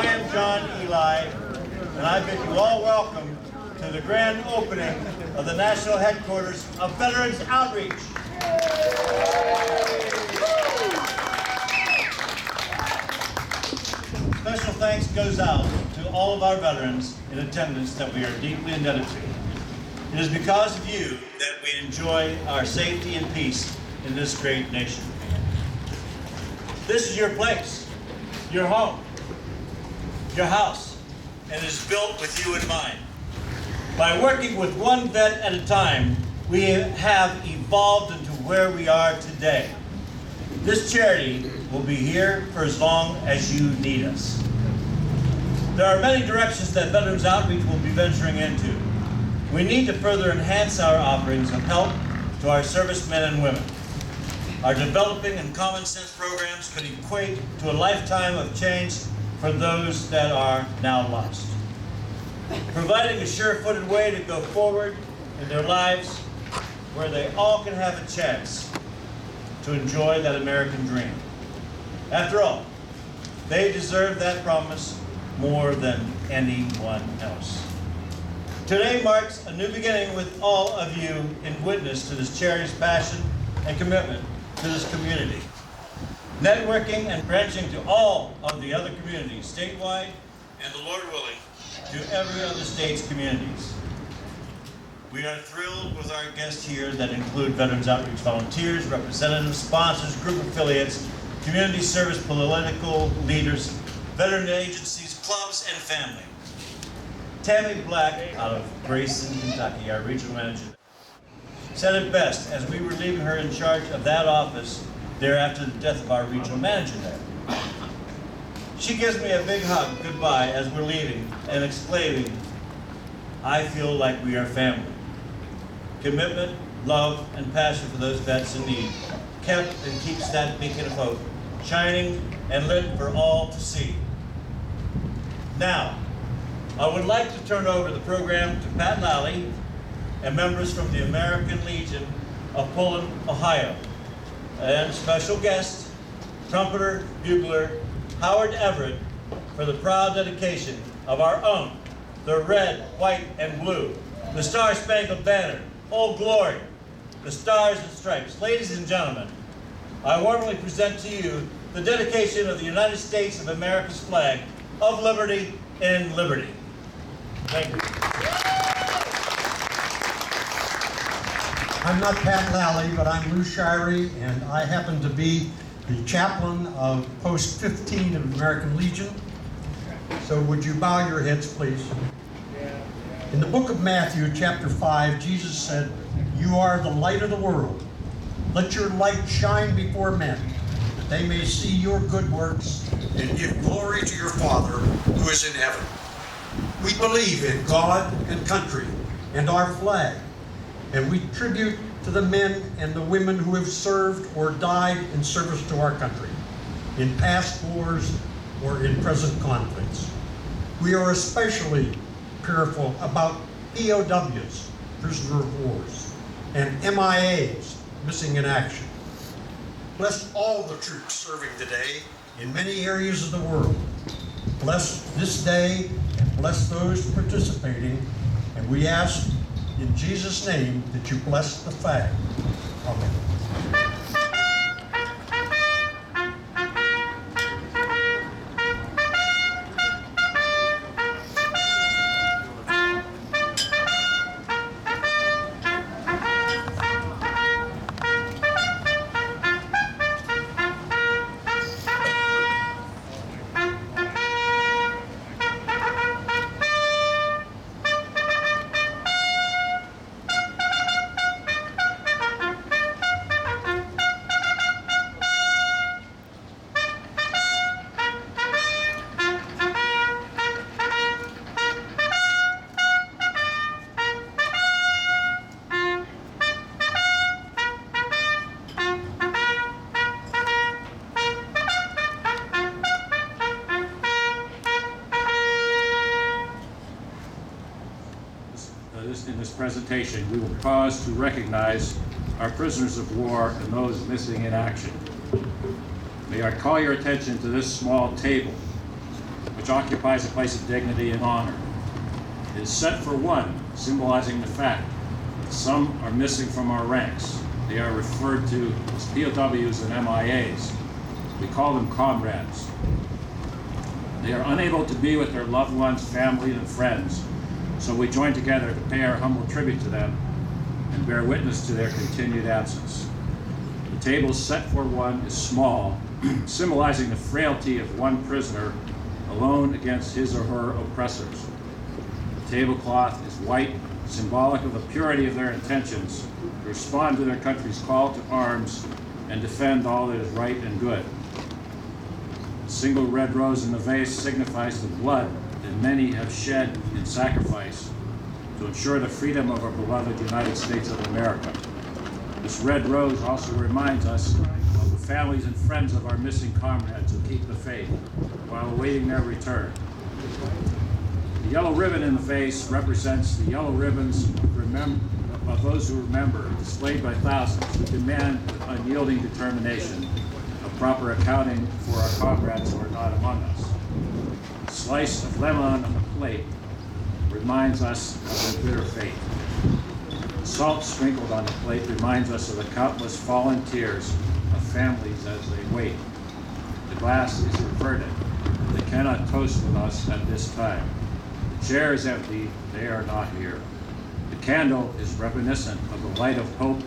I am John Eli, and I bid you all welcome to the grand opening of the national headquarters of Veterans Outreach. Special thanks goes out to all of our veterans in attendance that we are deeply indebted to. It is because of you that we enjoy our safety and peace in this great nation. This is your place, your home, your house, and it is built with you in mind. By working with one vet at a time, we have evolved into where we are today. This charity will be here for as long as you need us. There are many directions that Veterans Outreach will be venturing into. We need to further enhance our offerings of help to our servicemen and women. Our developing and common sense programs could equate to a lifetime of change for those that are now lost. Providing a sure-footed way to go forward in their lives where they all can have a chance to enjoy that American dream. After all, they deserve that promise more than anyone else. Today marks a new beginning with all of you in witness to this charity's passion and commitment to this community. Networking and branching to all of the other communities statewide and, the Lord willing, to every other state's communities. We are thrilled with our guests here that include Veterans Outreach volunteers, representatives, sponsors, group affiliates, community service political leaders, veteran agencies, clubs, and family. Tammy Black out of Grayson, Kentucky, our regional manager, said it best as we were leaving her in charge of that office there after the death of our regional manager there. She gives me a big hug goodbye as we're leaving and exclaiming, "I feel like we are family." Commitment, love, and passion for those vets in need kept and keeps that beacon of hope shining and lit for all to see. Now, I would like to turn over the program to Pat Lally and members from the American Legion of Poland, Ohio, and special guest, trumpeter, bugler, Howard Everett, for the proud dedication of our own, the red, white, and blue, the Star-Spangled Banner, Old Glory, the Stars and Stripes. Ladies and gentlemen, I warmly present to you the dedication of the United States of America's flag of liberty in liberty. Thank you. I'm not Pat Lally, but I'm Lou Shirey, and I happen to be the chaplain of Post 15 of American Legion. So would you bow your heads, please? In the book of Matthew, chapter 5, Jesus said, "You are the light of the world. Let your light shine before men, that they may see your good works and give glory to your Father who is in heaven." We believe in God and country and our flag, and we tribute to the men and the women who have served or died in service to our country, in past wars or in present conflicts. We are especially careful about POWs, prisoner of wars, and MIAs, missing in action. Bless all the troops serving today in many areas of the world. Bless this day and bless those participating, and we ask in Jesus' name that you bless the flag. Amen. In this presentation, we will pause to recognize our prisoners of war and those missing in action. May I call your attention to this small table, which occupies a place of dignity and honor. It is set for one, symbolizing the fact that some are missing from our ranks. They are referred to as POWs and MIAs. We call them comrades. They are unable to be with their loved ones, family, and friends, so we join together to pay our humble tribute to them and bear witness to their continued absence. The table set for one is small, symbolizing the frailty of one prisoner alone against his or her oppressors. The tablecloth is white, symbolic of the purity of their intentions to respond to their country's call to arms and defend all that is right and good. The single red rose in the vase signifies the blood that many have shed in sacrifice to ensure the freedom of our beloved United States of America. This red rose also reminds us of the families and friends of our missing comrades who keep the faith while awaiting their return. The yellow ribbon in the vase represents the yellow ribbons of those who remember, displayed by thousands who demand with unyielding determination a proper accounting for our comrades who are not among us. A slice of lemon on the plate reminds us of their bitter fate. The salt sprinkled on the plate reminds us of the countless fallen tears of families as they wait. The glass is inverted. They cannot toast with us at this time. The chair is empty. They are not here. The candle is reminiscent of the light of hope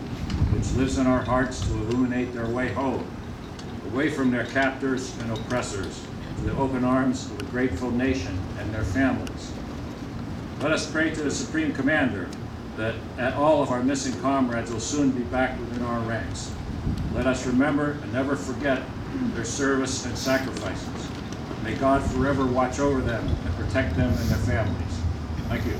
which lives in our hearts to illuminate their way home, away from their captors and oppressors, to the open arms of a grateful nation and their families. Let us pray to the Supreme Commander that all of our missing comrades will soon be back within our ranks. Let us remember and never forget their service and sacrifices. May God forever watch over them and protect them and their families. Thank you.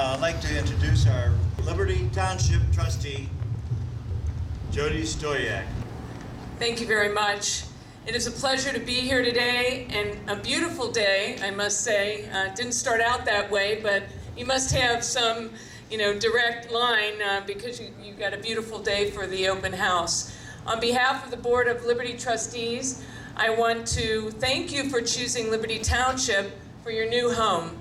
I'd like to introduce our Liberty Township trustee, Jody Stoyak. Thank you very much. It is a pleasure to be here today, and a beautiful day, I must say. It didn't start out that way, but you must have some, direct line because you got a beautiful day for the open house. On behalf of the Board of Liberty Trustees, I want to thank you for choosing Liberty Township for your new home.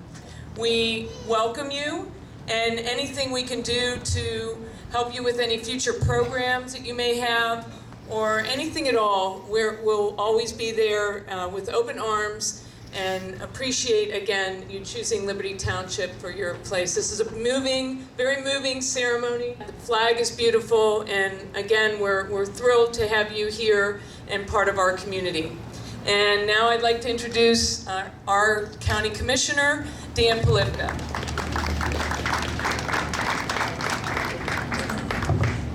We welcome you, and anything we can do to help you with any future programs that you may have or anything at all, we'll always be there with open arms and appreciate, again, you choosing Liberty Township for your place. This is a very moving ceremony. The flag is beautiful, and again, we're thrilled to have you here and part of our community. And now I'd like to introduce our County Commissioner, Dan Polivka.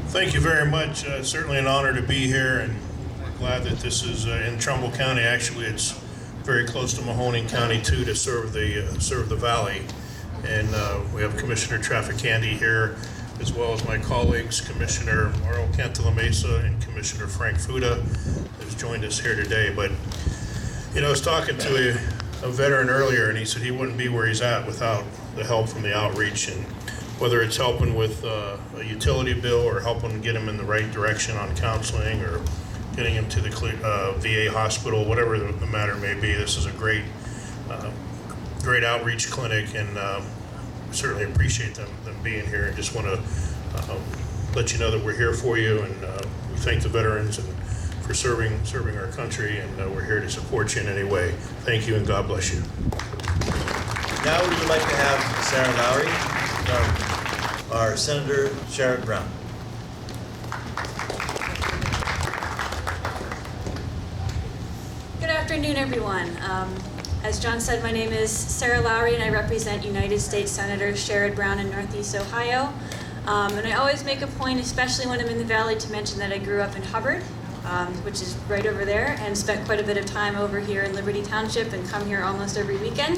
Thank you very much. Certainly an honor to be here, and we're glad that this is in Trumbull County. Actually, it's very close to Mahoning County too, to serve the valley. And we have Commissioner Trafficante here, as well as my colleagues, Commissioner Mauro Cantalamessa and Commissioner Frank Fuda, who's joined us here today. But I was talking to a veteran earlier, and he said he wouldn't be where he's at without the help from the outreach, and whether it's helping with a utility bill or helping get him in the right direction on counseling or getting him to the VA hospital, whatever the matter may be. This is a great outreach clinic, and certainly appreciate them being here, and just want to let you know that we're here for you, and we thank the veterans and for serving our country, and we're here to support you in any way. Thank you, and God bless you. Now we would like to have Sarah Lowry from our Senator Sherrod Brown. Good afternoon, everyone. As John said, my name is Sarah Lowry, and I represent United States Senator Sherrod Brown in Northeast Ohio. And I always make a point, especially when I'm in the Valley, to mention that I grew up in Hubbard. which is right over there, and spent quite a bit of time over here in Liberty Township and come here almost every weekend.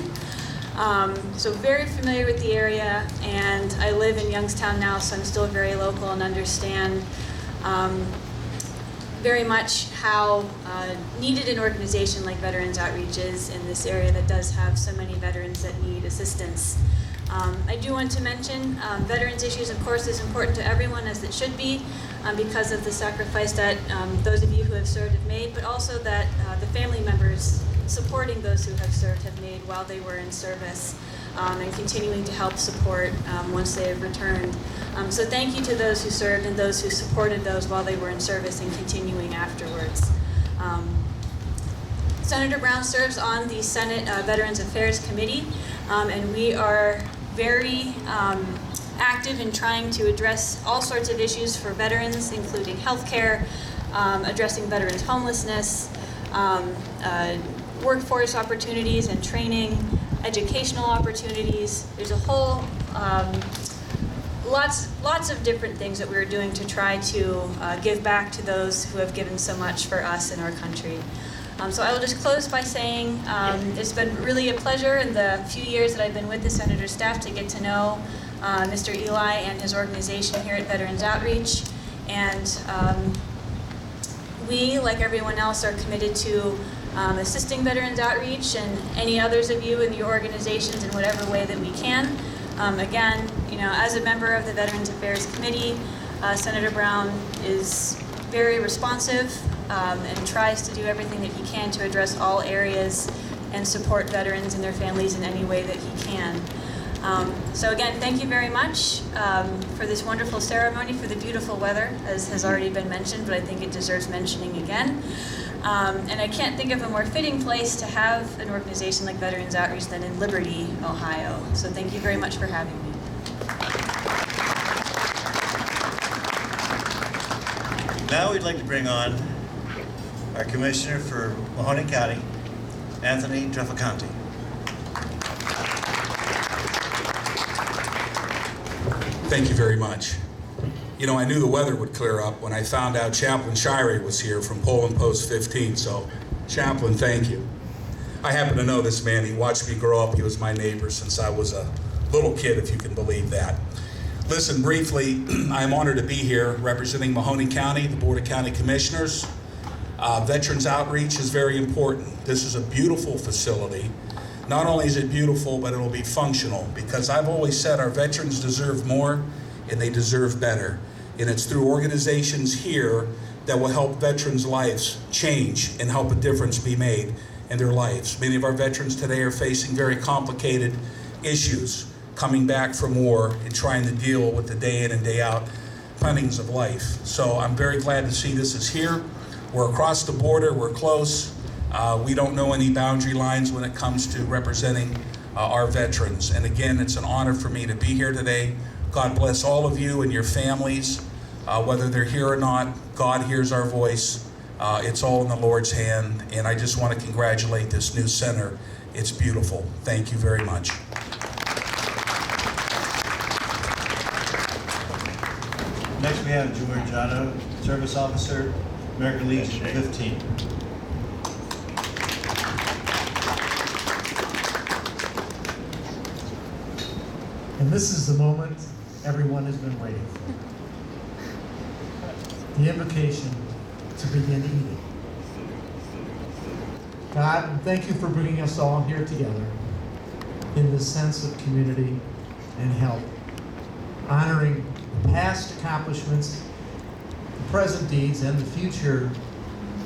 So very familiar with the area, and I live in Youngstown now, so I'm still very local and understand very much how needed an organization like Veterans Outreach is in this area that does have so many veterans that need assistance. I do want to mention veterans issues, of course, is important to everyone, as it should be, because of the sacrifice that those of you who have served have made, but also that the family members supporting those who have served have made while they were in service, and continuing to help support once they have returned. So thank you to those who served and those who supported those while they were in service and continuing afterwards. Senator Brown serves on the Senate Veterans Affairs Committee, and we are very active in trying to address all sorts of issues for veterans, including health care, addressing veterans' homelessness, workforce opportunities and training, educational opportunities. There's a whole lots of different things that we're doing to try to give back to those who have given so much for us in our country. So I will just close by saying it's been really a pleasure in the few years that I've been with the Senator's staff to get to know Mr. Eli and his organization here at Veterans Outreach. And we, like everyone else, are committed to assisting Veterans Outreach and any others of you in your organizations in whatever way that we can. Again, as a member of the Veterans Affairs Committee, Senator Brown is very responsive and tries to do everything that he can to address all areas and support veterans and their families in any way that he can. So again, thank you very much for this wonderful ceremony, for the beautiful weather, as has already been mentioned, but I think it deserves mentioning again. And I can't think of a more fitting place to have an organization like Veterans Outreach than in Liberty, Ohio. So thank you very much for having me. Now we'd like to bring on our Commissioner for Mahoning County, Anthony Trafficante. Thank you very much. I knew the weather would clear up when I found out Chaplain Shirey was here from Poland Post 15, so Chaplain, thank you. I happen to know this man. He watched me grow up. He was my neighbor since I was a little kid, if you can believe that. Listen, briefly, I'm honored to be here representing Mahoning County, the Board of County Commissioners. Veterans Outreach is very important. This is a beautiful facility. Not only is it beautiful, but it'll be functional, because I've always said our veterans deserve more and they deserve better. And it's through organizations here that will help veterans' lives change and help a difference be made in their lives. Many of our veterans today are facing very complicated issues coming back from war and trying to deal with the day in and day out puntings of life. So I'm very glad to see this is here. We're across the border, we're close. We don't know any boundary lines when it comes to representing our veterans. And again, it's an honor for me to be here today. God bless all of you and your families. Whether they're here or not, God hears our voice. It's all in the Lord's hand. And I just want to congratulate this new center. It's beautiful. Thank you very much. Next we have George Otto, Service Officer, American Legion 15. And this is the moment everyone has been waiting for. The invocation to begin eating. God, thank you for bringing us all here together in this sense of community and help, honoring the past accomplishments, the present deeds, and the future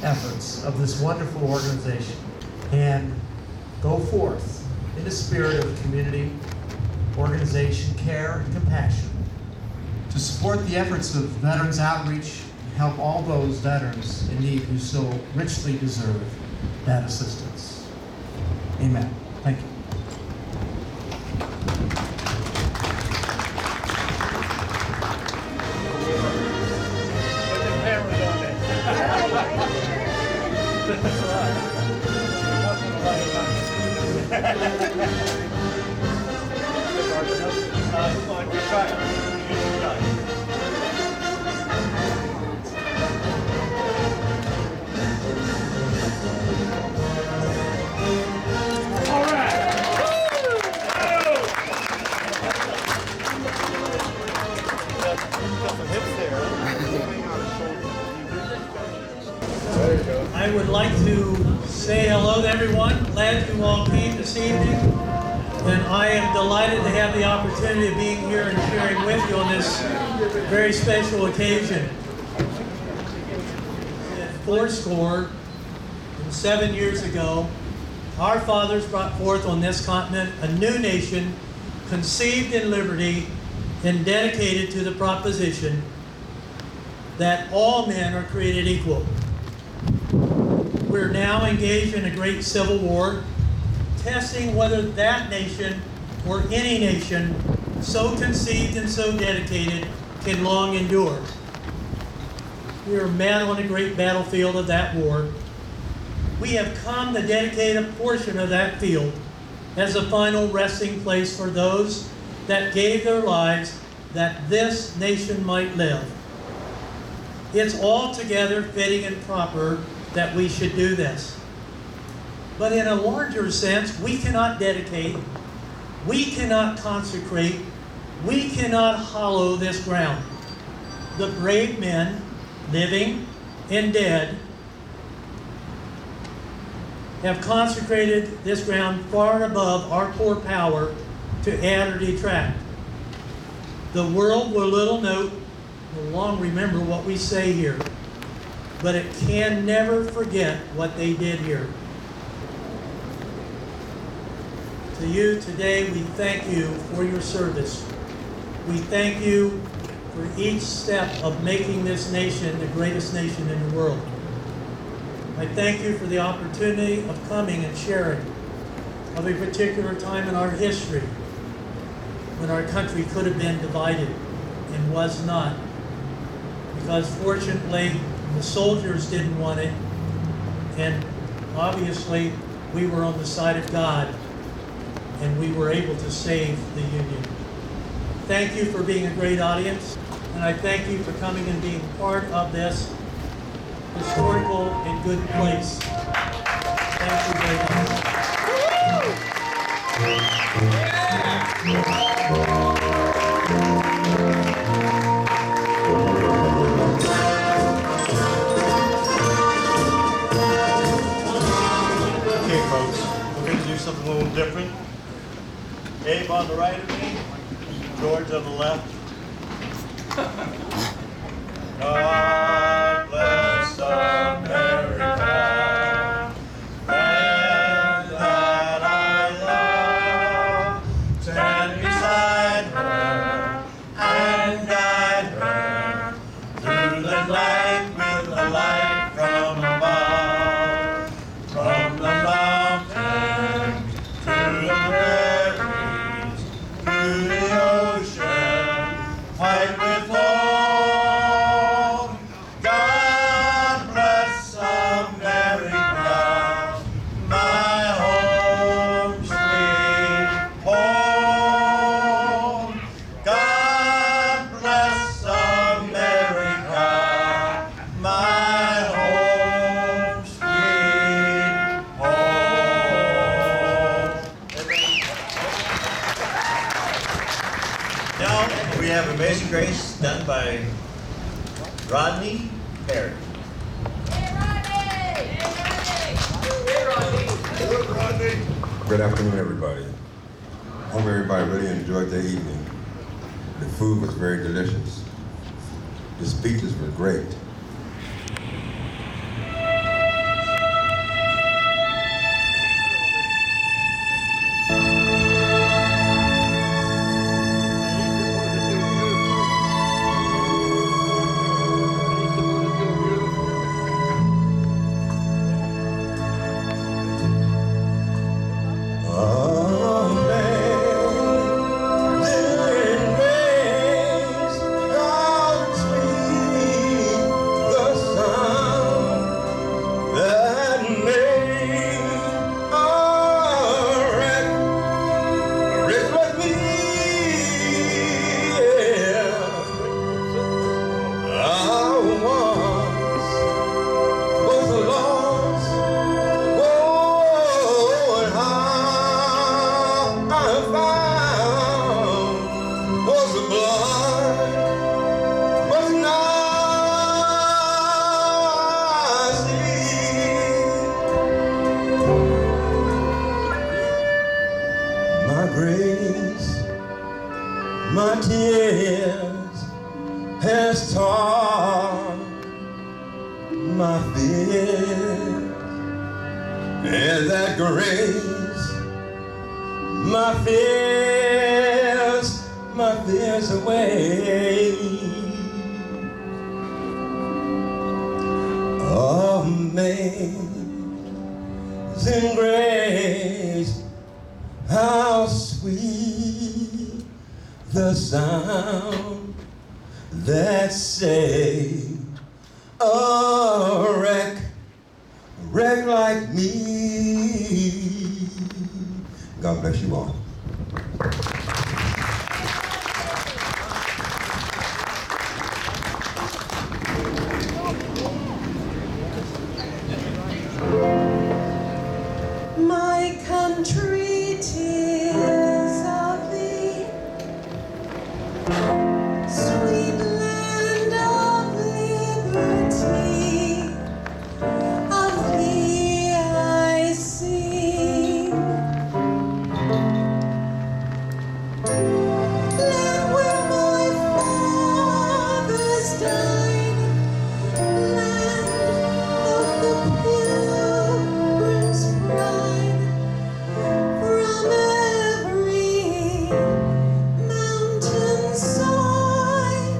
efforts of this wonderful organization. And go forth in the spirit of community, organization, care, and compassion to support the efforts of Veterans Outreach and help all those veterans in need who so richly deserve that assistance. Amen. Thank you. would like to say hello to everyone. Glad you all came this evening. And I am delighted to have the opportunity of being here and sharing with you on this very special occasion. 7 years ago, our fathers brought forth on this continent a new nation conceived in liberty and dedicated to the proposition that all men are created equal. We're now engaged in a great civil war, testing whether that nation or any nation so conceived and so dedicated can long endure. We are men on a great battlefield of that war. We have come to dedicate a portion of that field as a final resting place for those that gave their lives that this nation might live. It's altogether fitting and proper that we should do this. But in a larger sense, we cannot dedicate, we cannot consecrate, we cannot hallow this ground. The brave men, living and dead, have consecrated this ground far above our poor power to add or detract. The world will little note, will long remember what we say here, but it can never forget what they did here. To you today, we thank you for your service. We thank you for each step of making this nation the greatest nation in the world. I thank you for the opportunity of coming and sharing of a particular time in our history when our country could have been divided and was not. Because fortunately, the soldiers didn't want it, and obviously we were on the side of God, and we were able to save the Union. Thank you for being a great audience, and I thank you for coming and being part of this historical and good place. Thank you very much. Okay, folks, we're going to do something a little different. Abe on the right of me, George on the left. God bless America, land that I love. Stand beside her and guide her through the night with a light from above. From the mountains to the prairies, through the ocean, white with foam. God bless America, my home sweet home. God bless America, my home sweet home. Now we have Amazing Grace done by Rodney Perry. Good afternoon, everybody. Hope everybody really enjoyed their evening. The food was very delicious. The speeches were great. Amazing grace, how sweet has taught my fears, and that grace my fears away. Amazing grace, how sweet the sound that saved a wreck like me. God bless you all. My country, 'tis of thee, sweet land of liberty, of thee I sing. Land where my fathers died, land of the pilgrim's pride, from every mountainside.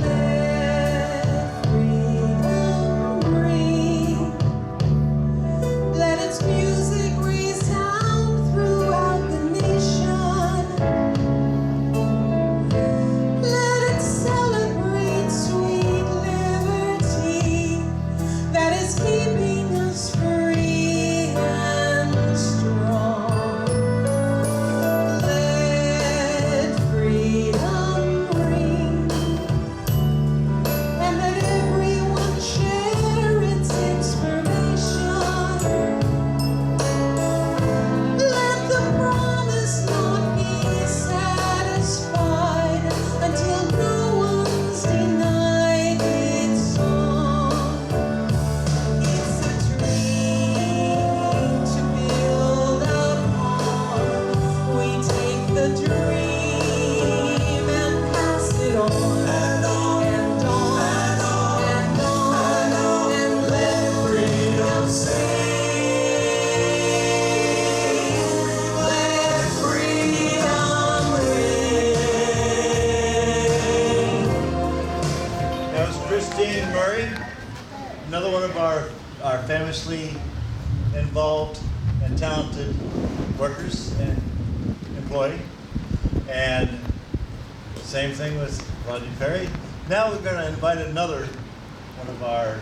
Let freedom ring, let its music resound throughout the nation. Let it celebrate sweet liberty that is keeping us free and strong. Let freedom ring, and let everyone share its inspiration. Let the promise not be satisfied until no one's denied its song. It's a dream to build upon. We take the dream and pass it on and on and on and on, and let freedom sing. Let freedom ring. That was Christine Murray, another one of our famously involved and talented workers and employee. And same thing with Rodney Perry. Now we're going to invite another one of our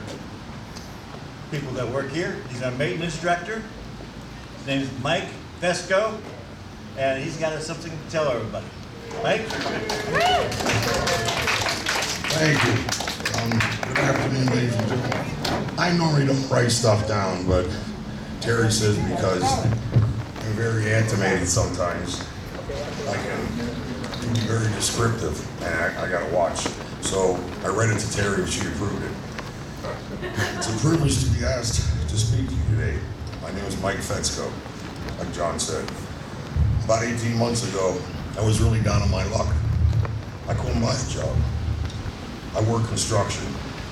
people that work here. He's our maintenance director. His name is Mike Fesco, and he's got something to tell everybody. Mike? Thank you. Good afternoon, ladies and gentlemen. I normally don't write stuff down, but Terry says because I'm very animated sometimes, I can be very descriptive, and I gotta watch. So I read it to Terry and she approved it. It's a privilege to be asked to speak to you today. My name is Mike Fesco, like John said. About 18 months ago, I was really down on my luck. I couldn't buy a job. I work construction,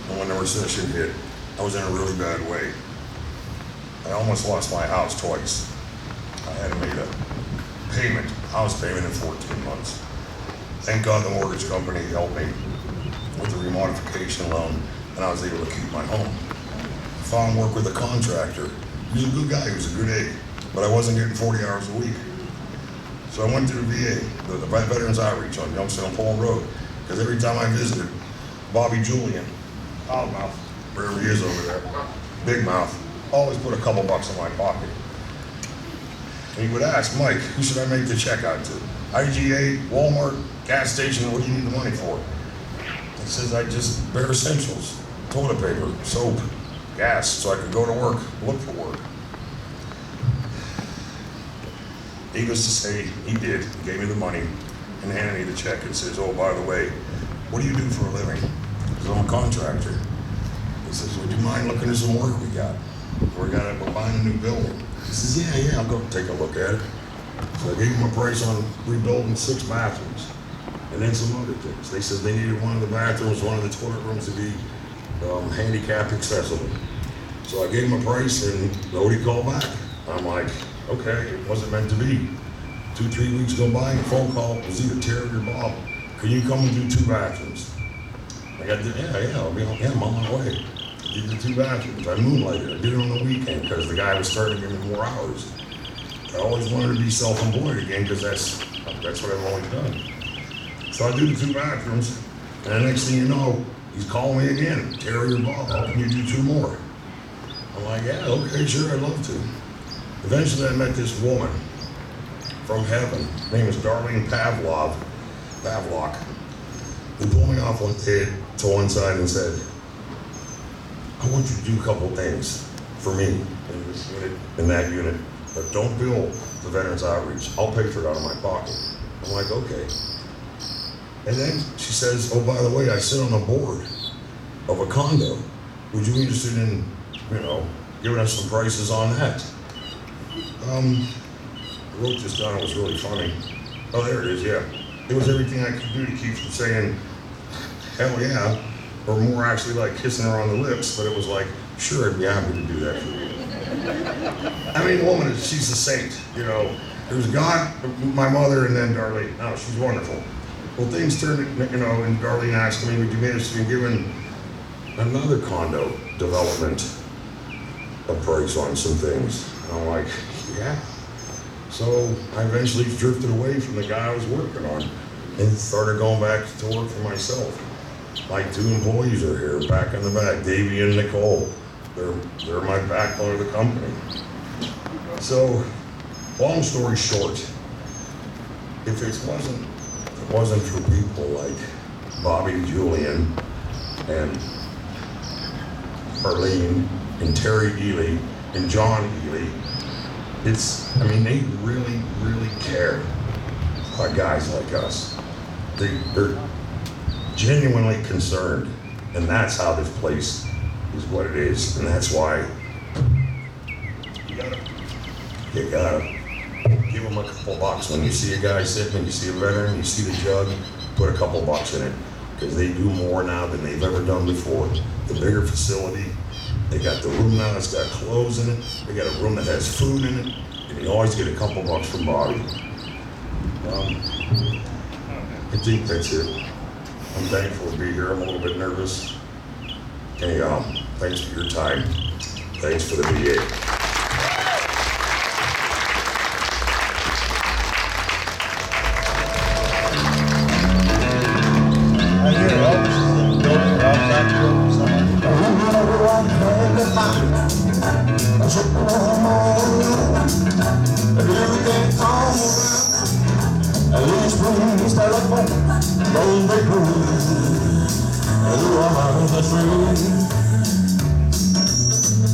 and when the recession hit, I was in a really bad way. I almost lost my house twice. I had to make a house payment in 14 months. Thank God the mortgage company helped me with the remodification loan, and I was able to keep my home. I found work with a contractor. He was a good guy, he was a good aide, but I wasn't getting 40 hours a week. So I went to the VA, the Veterans Outreach on Youngstown and Paul Road, because every time I visited, Bobby Julian, Loudmouth, wherever he is over there, Big Mouth, always put a couple bucks in my pocket. And he would ask, Mike, who should I make the check out to? IGA, Walmart, gas station, what do you need the money for? He says, I just bare essentials, toilet paper, soap, gas, so I could go to work, look for work. Needless to say, he did. He gave me the money and handed me the check and says, oh, by the way, what do you do for a living? Because I'm a contractor. He says, would you mind looking at some work we got? We're buying a new building. He says, yeah, I'll go take a look at it. So I gave them a price on rebuilding 6 bathrooms and then some other things. They said they needed one of the bathrooms, one of the toilet rooms to be handicap accessible. So I gave them a price and nobody called back. I'm like, okay, it wasn't meant to be. 2-3 weeks go by, a phone call, it was either Terry or Bob. Can you come and do 2 bathrooms? I got, I'm on my way. I did the 2 bathrooms. I moonlighted. I did it on the weekend because the guy was starting to give me more hours. I always wanted to be self-employed again because that's what I've always done. So I do the 2 bathrooms, and the next thing you know, he's calling me again. Terry or Bob, how can you do 2 more? I'm like, yeah, okay, sure, I'd love to. Eventually I met this woman from heaven. Her name is Darlene Pavlock, who pulled me off to one side and said, I want you to do a couple things for me in this unit, in that unit, but don't bill the Veterans Outreach. I'll pay for it out of my pocket. I'm like, okay. And then she says, oh, by the way, I sit on a board of a condo. Would you be interested in, giving us some prices on that? I wrote this down, it was really funny. Oh, there it is, yeah. It was everything I could do to keep from saying, hell yeah, or more actually like kissing her on the lips, but it was like, sure, I'd be happy to do that for you. I mean, the woman, she's a saint, There's God, my mother, and then Darlene. Oh, she's wonderful. Well, things turned, and Darlene asked me, would you be interested in giving another condo development a price on some things? And I'm like, yeah. So I eventually drifted away from the guy I was working on and started going back to work for myself. My 2 employees are here, back in the back, Davey and Nicole. They're my backbone of the company. So, long story short, if it wasn't for people like Bobby Julian and Arlene and Terry Ely and John Ely, they really, really care about guys like us. They're genuinely concerned, and that's how this place is what it is, and that's why you gotta give them a couple bucks. When you see a guy sitting and you see a veteran, you see the jug, put a couple bucks in it, because they do more now than they've ever done before. The bigger facility, they got the room now that's got clothes in it, they got a room that has food in it, and you always get a couple bucks from Bobby. I think that's it. I'm thankful to be here. I'm a little bit nervous. Anyhow, thanks for your time. Thanks for the VA. I hear Elvis is in the building or outside the building or something.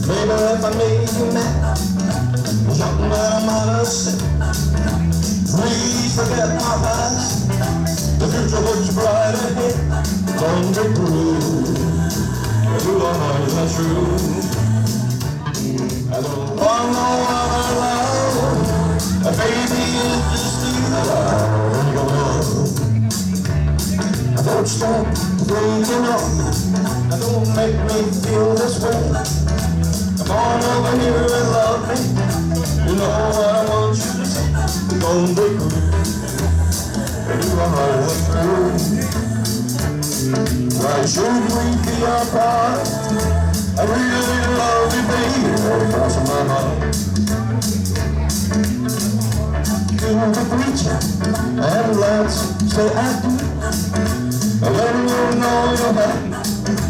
Maybe if I made you mad, something that I might have said. Please forget my past. The future looks bright ahead. Don't be cruel. You are the truth. I don't want no other love. Baby, it's just you that I love. Don't stop thinking of. Don't make me feel this way. Come on over here and love me. You know what I want you to say. Don't be cruel. You are the truth. Why should we be apart? I really love you, baby, across my heart. To the preacher, and let's say I do. Let you know you're happy,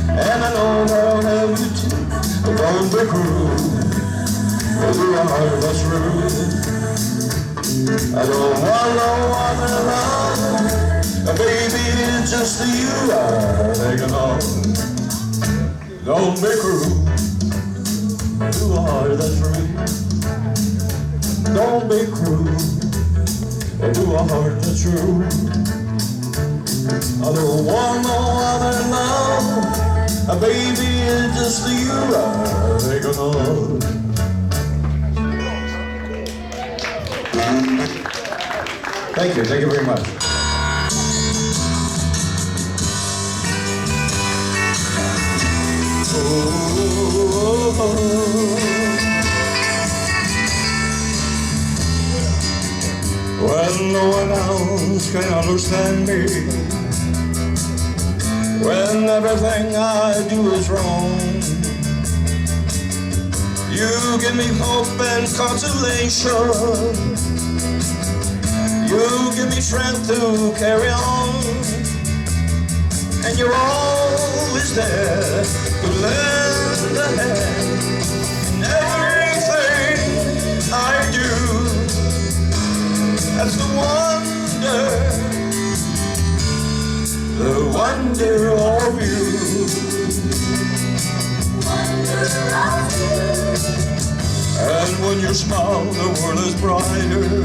and I know I'll have you too. But don't be cruel, you are the truth. I don't want no other love, baby, it's just you I think of. Don't be cruel, you are the truth. Don't be cruel, you are the truth. I don't want no other love, baby, it's just you I think of. Thank you very much. When no one else can understand me, when everything I do is wrong, you give me hope and consolation. You give me strength to carry on, and you're always there to lend a hand in everything I do. That's the wonder of you. And when you smile, the world is brighter.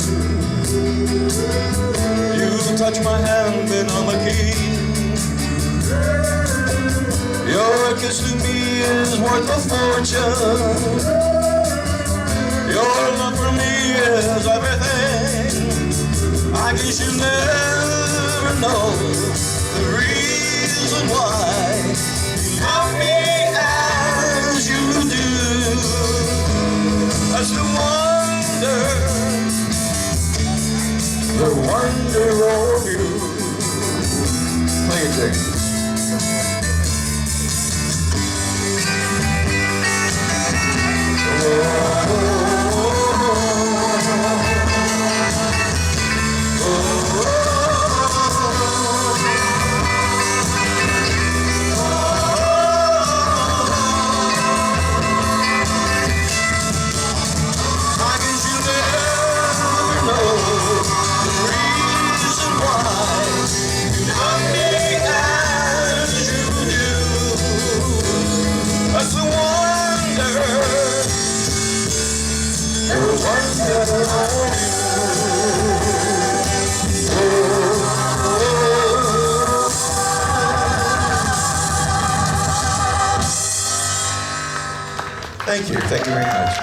You touch my hand and I'm a king. Your kiss to me is worth a fortune. Your love for me is everything. I guess you never know the reason why you love me as you do. That's the wonder of you. Play it, Jake. Thank you very much.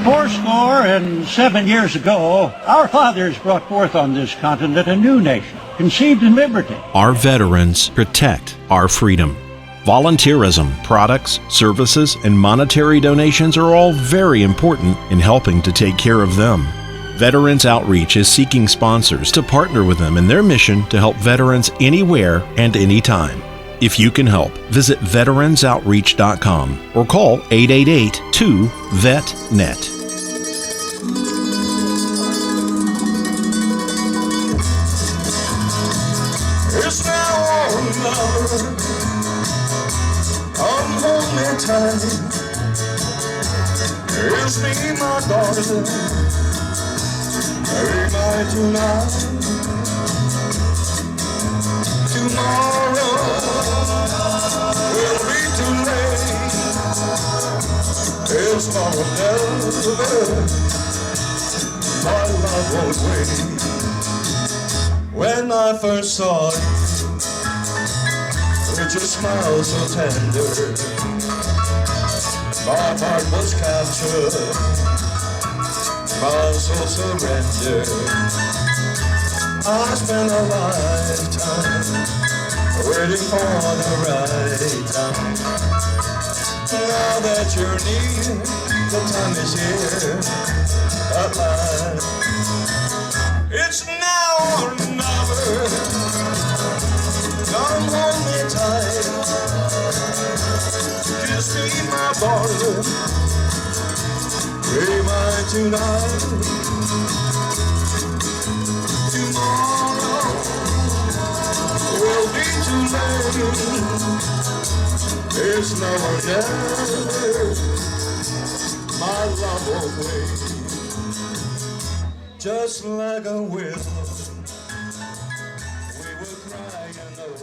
407 years ago, our fathers brought forth on this continent a new nation, conceived in liberty. Our veterans protect our freedom. Volunteerism, products, services, and monetary donations are all very important in helping to take care of them. Veterans Outreach is seeking sponsors to partner with them in their mission to help veterans anywhere and anytime. If you can help, visit veteransoutreach.com or call 888-2-VET-NET. It's now or never. Come hold me tight. It's me, my darling. Marry my tonight. Tomorrow will be too late. It's now or never. My love won't wait. When I first saw you, with your smile so tender, my heart was captured, my soul surrendered. I spent a lifetime waiting for the right time. Now that you're near, the time is here at last. It's now or never. Come hold me tight. Kiss me, my darling. Be mine tonight. Tomorrow will be too late. It's now or never. My love won't wait. Just like a whistle, we will cry and know.